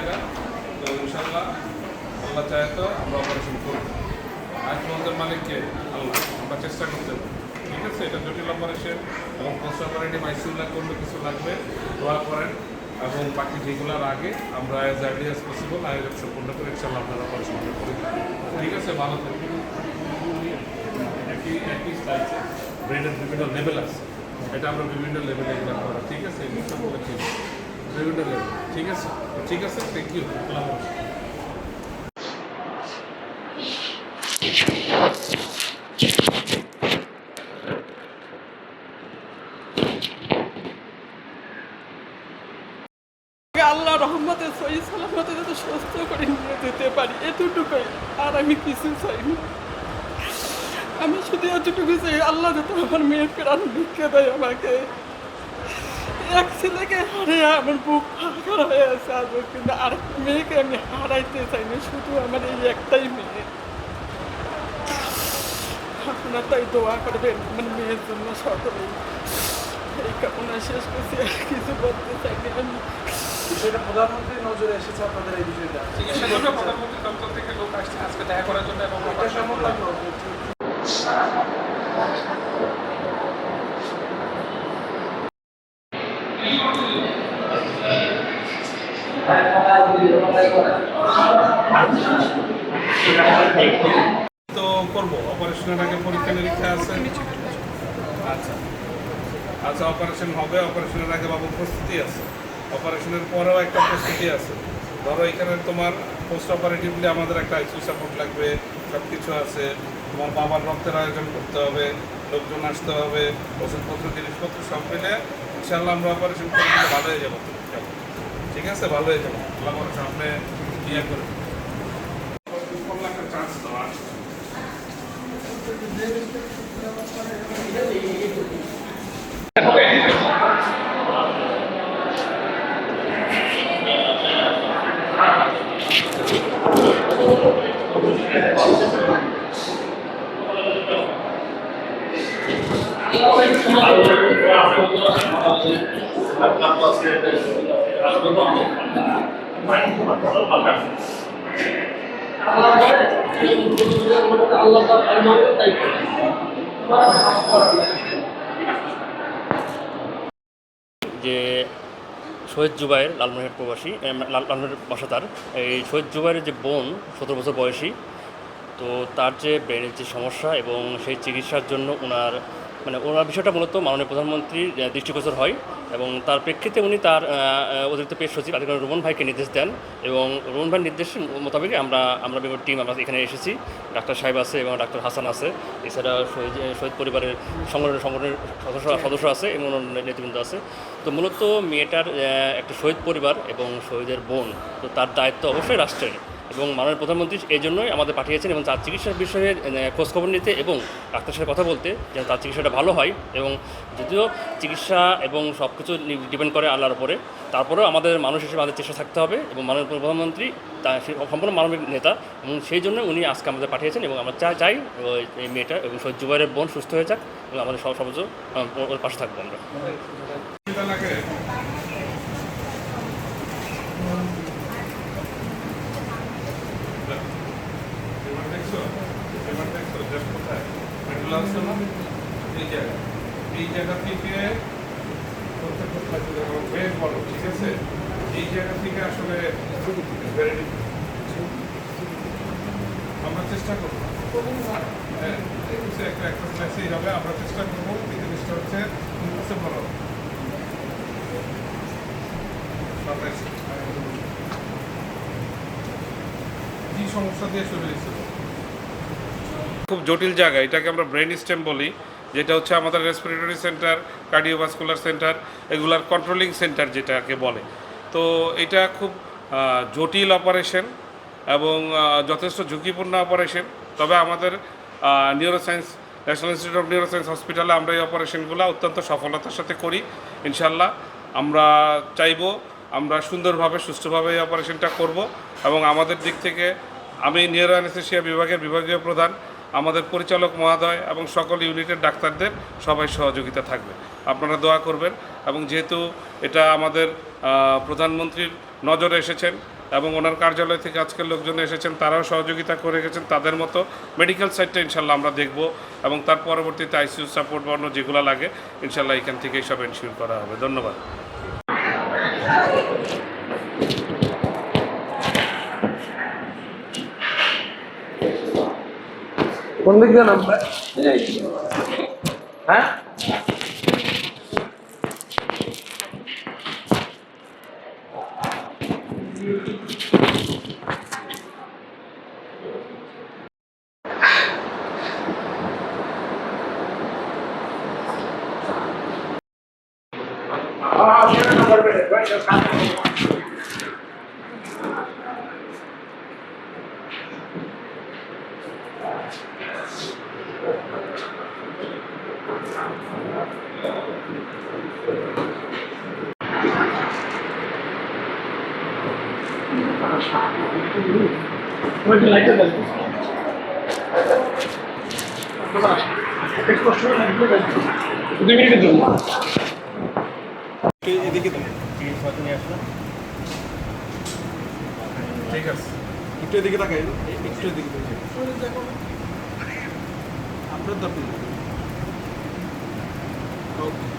জায়গা। তো ইনশাল্লাহ আল্লাহ চায় তো আমরা অপারেশন করব। আজ মন্দের মালিককে আল্লাহ, আমরা চেষ্টা করতে পারি। ঠিক আছে, এটা জটিল অপারেশন এবং পোস্ট অপারেটিভ আইসিইউ লাগবে, অন্য কিছু লাগবে, দোয়া করেন। এবং বাকি যেগুলোর আগে আমরা অ্যাজ আর্লি অ্যাজ পসিবল আয়োজন সম্পূর্ণ করে ইনশাল্লাহ আপনারা অপারেশন করি। ঠিক আছে, ভালো থাকবেন। একই স্টাইলসে ব্রেনের বিভিন্ন লেভেল আছে, এটা আমরা বিভিন্ন লেভেলে এগুলো করা। ঠিক আছে, এই বিষয়গুলো ঠিক বিভিন্ন লেভেল। ঠিক আছে, ঠিক আছে, থ্যাংক ইউ। আল্লাহ হাফেজ। আল্লাহ রহমতে সহি সালামতে যাতে সুস্থ করে নিয়ে যেতে পারি, এতটুকুই। আর আমি কিছু চাই না। আমি শুধু এতটুকু চাই, আল্লাহ যাতে আমার মেয়ের প্রাণ ভিক্ষা দেয় আমাকে। এক ছেলেকে হারিয়ে আমার বুক ফাঁকা হয়ে আছে আজ, কিন্তু আরেক মেয়েকে আমি হারাইতে চাই না, শুধু আমার এই একটাই মেয়ে। আপনারা তাই দোয়া করবেন আমার মেয়ের জন্য সকলেই। এই কামনা শেষ করছি, আর কিছু বলতে চাই না আমি। বিষয়টা প্রধানমন্ত্রীর নজরে এসেছে আপনাদের এই বিষয়টা? চিকিৎসা জন্য প্রধানমন্ত্রী দপ্তর থেকে লোক আসছে আজকে দেখা করার জন্য এবং এটা কেমন লাগলো? তো করবো অপারেশনের আগে পরীক্ষা নিরীক্ষা আছে। আচ্ছা আচ্ছা, অপারেশন হবে, অপারেশনের আগে বাবু প্রস্তুতি আছে, অপারেশনের পরেও একটা প্রস্তুতি আছে। ধরো এখানে তোমার পোস্ট অপারেটিভলি আমাদের একটা আইসিইউ সাপোর্ট লাগবে, সব কিছু আছে। তোমার বাবার রক্তের আয়োজন করতে হবে, লোকজন আসতে হবে, ওষুধপত্র জিনিসপত্র সব মিলে ইনশাল্লাহ আমরা অপারেশন করে দিলে ভালো হয়ে যাবো। ঠিক আছে, ভালো হয়ে যাবো। আল্লাহ সামনে ইয়ে করে একটা চান্স দেওয়া। যে শহীদ জুবাইর লালমনিরহাট প্রবাসী, লালমনিরহাট বাসা তার। এই শহীদ জুবাইরের যে বোন 17 বছর বয়সী, তো তার যে ব্রেনের যে সমস্যা এবং সেই চিকিৎসার জন্য ওনার বিষয়টা মূলত মাননীয় প্রধানমন্ত্রীর দৃষ্টিগোচর হয় এবং তার প্রেক্ষিতে উনি তার অতিরিক্ত পেশ সচিব আদিকাল রোমন ভাইকে নির্দেশ দেন এবং রোমন ভাইয়ের নির্দেশ মোতাবেক আমরা বিভিন্ন টিম আমরা এখানে এসেছি। ডাক্তার সাহেব আছে এবং ডাক্তার হাসান আছে, এছাড়া শহীদ পরিবারের সংগঠনের সদস্য আছে এবং নেতৃবৃন্দ আছে। তো মূলত মেয়েটার একটা শহীদ পরিবার এবং শহীদের বোন, তো তার দায়িত্ব অবশ্যই রাষ্ট্রের এবং মাননীয় প্রধানমন্ত্রী এই জন্যই আমাদের পাঠিয়েছেন এবং তার চিকিৎসার বিষয়ে খোঁজখবর নিতে এবং ডাক্তারের সাথে কথা বলতে, যেন তার চিকিৎসাটা ভালো হয়। এবং যদিও চিকিৎসা এবং সব কিছু ডিপেন্ড করে আল্লাহর উপরে, তারপরেও আমাদের মানুষ হিসেবে আমাদের চেষ্টা থাকতে হবে এবং মাননীয় প্রধানমন্ত্রী তার সম্পূর্ণ মানবিক নেতা এবং সেই জন্য উনি আজকে আমাদের পাঠিয়েছেন এবং আমরা চাই এই মেয়েটা এবং শহীদ জুবাইরের বোন সুস্থ হয়ে যাক এবং আমাদের সর্বোচ্চ ওর পাশে থাকবো আমরা। এই জায়গা থেকে বেশ বড়। ঠিক আছে, এই জায়গা থেকে আসলে আমরা চেষ্টা করবো, একটা মেসেজ হবে, আমরা চেষ্টা করবো। এই জিনিসটা হচ্ছে বড় কি সমস্যা দিয়ে শুরু হয়েছিল, খুব জটিল জায়গা। এটাকে আমরা ব্রেন স্টেম বলি, যেটা হচ্ছে আমাদের রেসপিরেটরি সেন্টার, কার্ডিওভাস্কুলার সেন্টার, এগুলার কন্ট্রোলিং সেন্টার যেটাকে বলে। তো এটা খুব জটিল অপারেশন এবং যথেষ্ট ঝুঁকিপূর্ণ অপারেশন। তবে আমাদের neuroscience, national institute of neuroscience হসপিটালে আমরা এই অপারেশনগুলো অত্যন্ত সফলতার সাথে করি ইনশাল্লাহ। আমরা চাইব আমরা সুন্দরভাবে সুষ্ঠুভাবে এই অপারেশনটা করব এবং আমাদের দিক থেকে আমি নিউরো অ্যানেস্থেসিয়া বিভাগের বিভাগীয় প্রধান, আমাদের পরিচালক মহোদয় এবং সকল ইউনিটের ডাক্তারদের সবাই সহযোগিতা থাকবে। আপনারা দোয়া করবেন এবং যেহেতু এটা আমাদের প্রধানমন্ত্রীর নজরে এসেছেন এবং ওনার কার্যালয় থেকে আজকের লোকজন এসেছেন, তারাও সহযোগিতা করে গেছেন। তাদের মতো মেডিকেল সাইডটা ইনশাল্লাহ আমরা দেখব এবং তার পরবর্তীতে আইসিইউ সাপোর্ট বা অন্য যেগুলো লাগে ইনশাল্লাহ এখান থেকে সব এনশিওর করা হবে। ধন্যবাদ। কোন দিক দিয়ে নামবে? হ্যাঁ এদিকে তো ঠিক আছে। একটু এদিকে তাকাই, একটু এদিকে তাকাই। আপনার দাবি ওকে